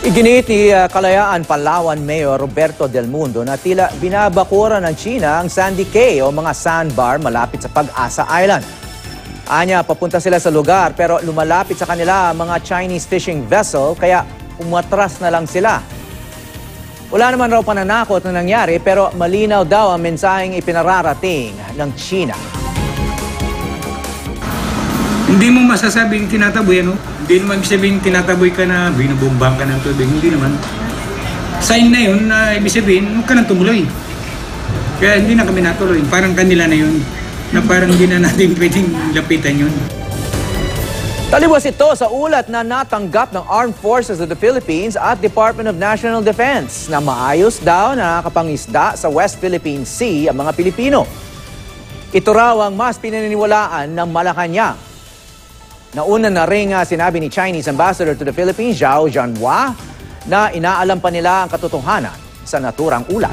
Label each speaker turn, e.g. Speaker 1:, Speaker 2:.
Speaker 1: Iginit ni Kalayaan Palawan Mayor Roberto Del Mundo na tila binabakura ng China ang Sandy Cay o mga sandbar malapit sa Pag-asa Island. Anya, papunta sila sa lugar pero lumalapit sa kanila ang mga Chinese fishing vessel kaya umatras na lang sila. Wala naman raw pananakot na nangyari pero malinaw daw ang mensaheng ipinararating ng China.
Speaker 2: Hindi mo masasabing tinataboy, ano? Hindi naman ibig sabihin tinataboy ka na binubumbang ka ng tubig. Hindi naman. Sign na yun na ibig sabihin, huwag ka nang tumuloy. Kaya hindi na kami natuloy. Parang kanila na yun. Na parang hindi na natin pwedeng lapitan yun.
Speaker 1: Taliwas ito sa ulat na natanggap ng Armed Forces of the Philippines at Department of National Defense na maayos daw na nakapangisda sa West Philippine Sea ang mga Pilipino. Ito raw ang mas pinaniniwalaan ng Malacanang. Nauna na rin sinabi ni Chinese Ambassador to the Philippines, Zhao Jianhua, na inaalam pa nila ang katotohanan sa naturang ulat.